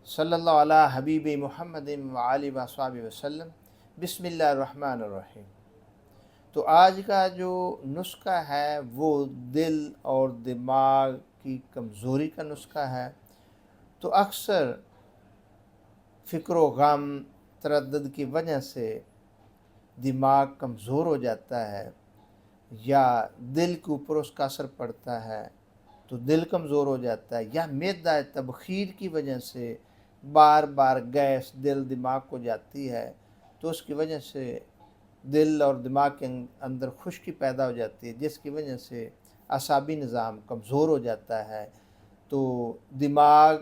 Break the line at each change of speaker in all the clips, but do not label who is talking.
صلی اللہ علی حبیب محمد وآلہ وصحبہ وسلم۔ بسم اللہ الرحمن الرحیم۔ تو آج کا جو نسخہ ہے وہ دل اور دماغ کی کمزوری کا نسخہ ہے۔ تو اکثر فکر و غم تردد کی وجہ سے دماغ کمزور ہو جاتا ہے یا دل کے اوپر اس کا اثر پڑتا ہے تو دل کمزور ہو جاتا ہے، یا معدہ تبخیر کی وجہ سے بار بار گیس دل دماغ کو جاتی ہے تو اس کی وجہ سے دل اور دماغ کے اندر خشکی پیدا ہو جاتی ہے، جس کی وجہ سے اعصابی نظام کمزور ہو جاتا ہے۔ تو دماغ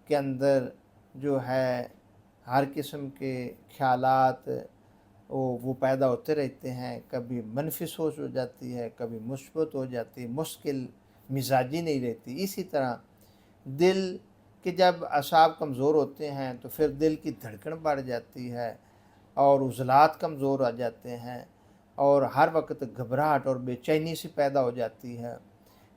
کے اندر جو ہے ہر قسم کے خیالات وہ پیدا ہوتے رہتے ہیں، کبھی منفی سوچ ہو جاتی ہے، کبھی مثبت ہو جاتی ہے، مشکل مزاجی نہیں رہتی۔ اسی طرح دل کے جب اعصاب کمزور ہوتے ہیں تو پھر دل کی دھڑکن بڑھ جاتی ہے اور عضلات کمزور آ جاتے ہیں اور ہر وقت گھبراہٹ اور بے چینی سی پیدا ہو جاتی ہے۔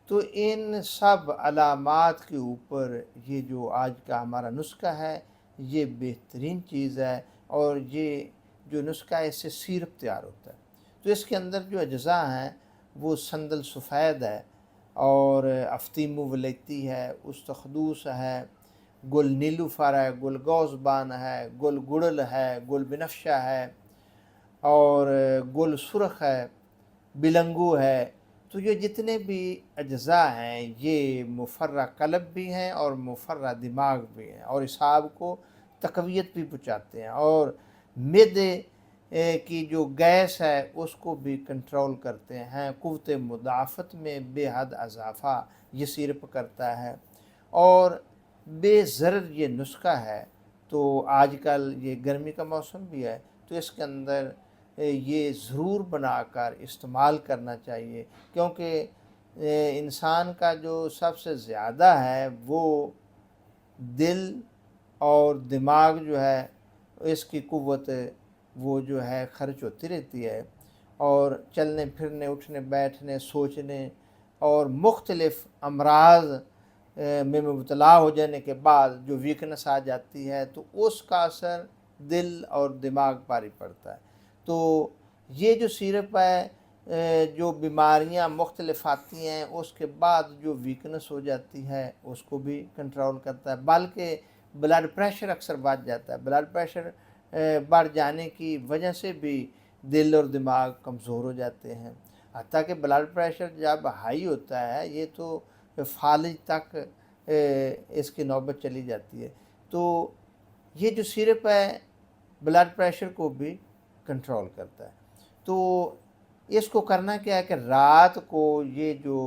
تو ان سب علامات کے اوپر یہ جو آج کا ہمارا نسخہ ہے یہ بہترین چیز ہے، اور یہ جو نسخہ ہے اس سے سیرپ تیار ہوتا ہے۔ تو اس کے اندر جو اجزاء ہیں وہ سندل سفید ہے اور افطیم ولیتی ہے، استخدوس ہے، گل نیلوفر ہے، گل گوزبان ہے، گل گڑل ہے، گل بنفشہ ہے اور گل سرخ ہے، بلنگو ہے۔ تو یہ جتنے بھی اجزاء ہیں یہ مفرہ قلب بھی ہیں اور مفرہ دماغ بھی ہیں، اور اعصاب کو تقویت بھی پہنچاتے ہیں، اور معدے کی جو گیس ہے اس کو بھی کنٹرول کرتے ہیں، قوت مدافعت میں بے حد اضافہ یہ سیرپ کرتا ہے، اور بے ضرر یہ نسخہ ہے۔ تو آج کل یہ گرمی کا موسم بھی ہے تو اس کے اندر یہ ضرور بنا کر استعمال کرنا چاہیے، کیونکہ انسان کا جو سب سے زیادہ ہے وہ دل اور دماغ جو ہے اس کی قوت وہ جو ہے خرچ ہوتی رہتی ہے، اور چلنے پھرنے اٹھنے بیٹھنے سوچنے اور مختلف امراض میں مبتلا ہو جانے کے بعد جو ویکنس آ جاتی ہے تو اس کا اثر دل اور دماغ پر ہی پڑتا ہے۔ تو یہ جو سیرپ ہے جو بیماریاں مختلف آتی ہیں اس کے بعد جو ویکنس ہو جاتی ہے اس کو بھی کنٹرول کرتا ہے، بلکہ بلڈ پریشر اکثر بڑھ جاتا ہے، بلڈ پریشر بڑھ جانے کی وجہ سے بھی دل اور دماغ کمزور ہو جاتے ہیں، حتیٰ کہ بلڈ پریشر جب ہائی ہوتا ہے یہ تو فالج تک اس کی نوبت چلی جاتی ہے۔ تو یہ جو سیرپ ہے بلڈ پریشر کو بھی کنٹرول کرتا ہے۔ تو اس کو کرنا کیا ہے کہ رات کو یہ جو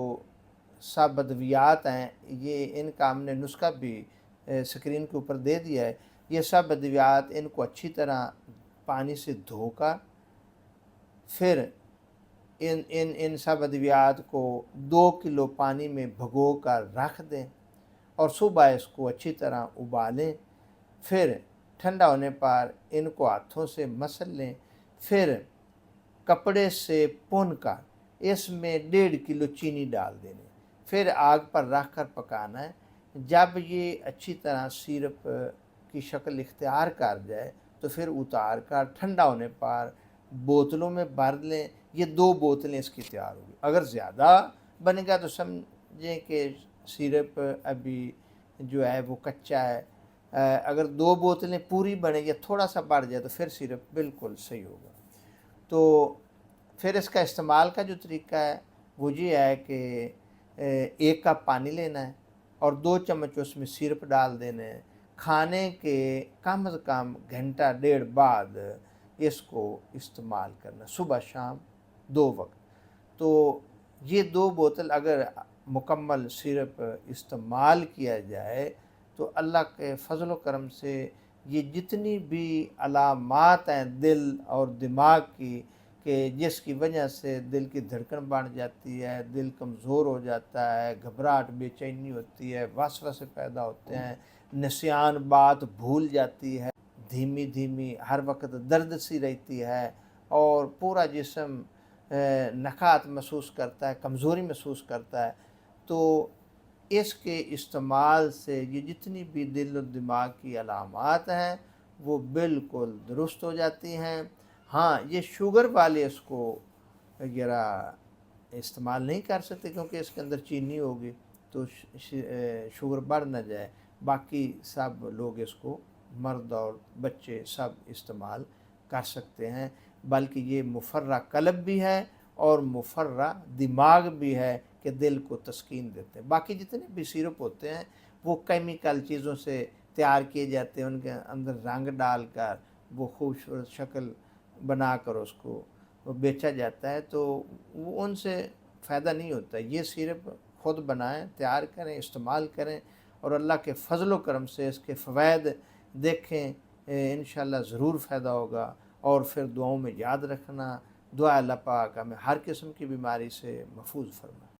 سب ادویات ہیں یہ ان کا ہم نے نسخہ بھی سکرین کے اوپر دے دیا ہے، یہ سب ادویات ان کو اچھی طرح پانی سے دھو کر پھر ان سب ادویات کو 2 کلو پانی میں بھگو کر رکھ دیں اور صبح اس کو اچھی طرح ابالیں، پھر ٹھنڈا ہونے پر ان کو ہاتھوں سے مسل لیں، پھر کپڑے سے پون کر اس میں 1.5 کلو چینی ڈال دیں، پھر آگ پر رکھ کر پکانا ہے۔ جب یہ اچھی طرح سیرپ کی شکل اختیار کر جائے تو پھر اتار کر ٹھنڈا ہونے پر بوتلوں میں بھر لیں۔ یہ 2 بوتلیں اس کی تیار ہوگی۔ اگر زیادہ بنے گا تو سمجھیں کہ سیرپ ابھی جو ہے وہ کچا ہے، اگر 2 بوتلیں پوری بنے یا تھوڑا سا بڑھ جائے تو پھر سیرپ بالکل صحیح ہوگا۔ تو پھر اس کا استعمال کا جو طریقہ ہے وہ یہ ہے کہ 1 کپ پانی لینا ہے اور 2 چمچ اس میں سیرپ ڈال دینا ہے، کھانے کے کم از کم گھنٹہ 1.5 بعد اس کو استعمال کرنا، صبح شام 2 وقت۔ تو یہ 2 بوتل اگر مکمل سیرپ استعمال کیا جائے تو اللہ کے فضل و کرم سے یہ جتنی بھی علامات ہیں دل اور دماغ کی کہ جس کی وجہ سے دل کی دھڑکن بڑھ جاتی ہے، دل کمزور ہو جاتا ہے، گھبراہٹ بے چینی ہوتی ہے، وسوسے پیدا ہوتے ہیں، نسیان بات بھول جاتی ہے، دھیمی دھیمی ہر وقت درد سی رہتی ہے اور پورا جسم نکات محسوس کرتا ہے، کمزوری محسوس کرتا ہے، تو اس کے استعمال سے یہ جتنی بھی دل و دماغ کی علامات ہیں وہ بالکل درست ہو جاتی ہیں۔ ہاں یہ شوگر والے اس کو ذرا استعمال نہیں کر سکتے کیونکہ اس کے اندر چینی ہوگی تو شوگر بڑھ نہ جائے، باقی سب لوگ اس کو مرد اور بچے سب استعمال کر سکتے ہیں، بلکہ یہ مفرح قلب بھی ہے اور مفرح دماغ بھی ہے کہ دل کو تسکین دیتے ہیں۔ باقی جتنے بھی سیرپ ہوتے ہیں وہ کیمیکل چیزوں سے تیار کیے جاتے ہیں، ان کے اندر رنگ ڈال کر وہ خوبصورت شکل بنا کر اس کو بیچا جاتا ہے، تو وہ ان سے فائدہ نہیں ہوتا۔ یہ سیرپ خود بنائیں، تیار کریں، استعمال کریں اور اللہ کے فضل و کرم سے اس کے فوائد دیکھیں، انشاءاللہ ضرور فائدہ ہوگا۔ اور پھر دعاؤں میں یاد رکھنا، دعا اللہ پاک ہمیں ہر قسم کی بیماری سے محفوظ فرمائے۔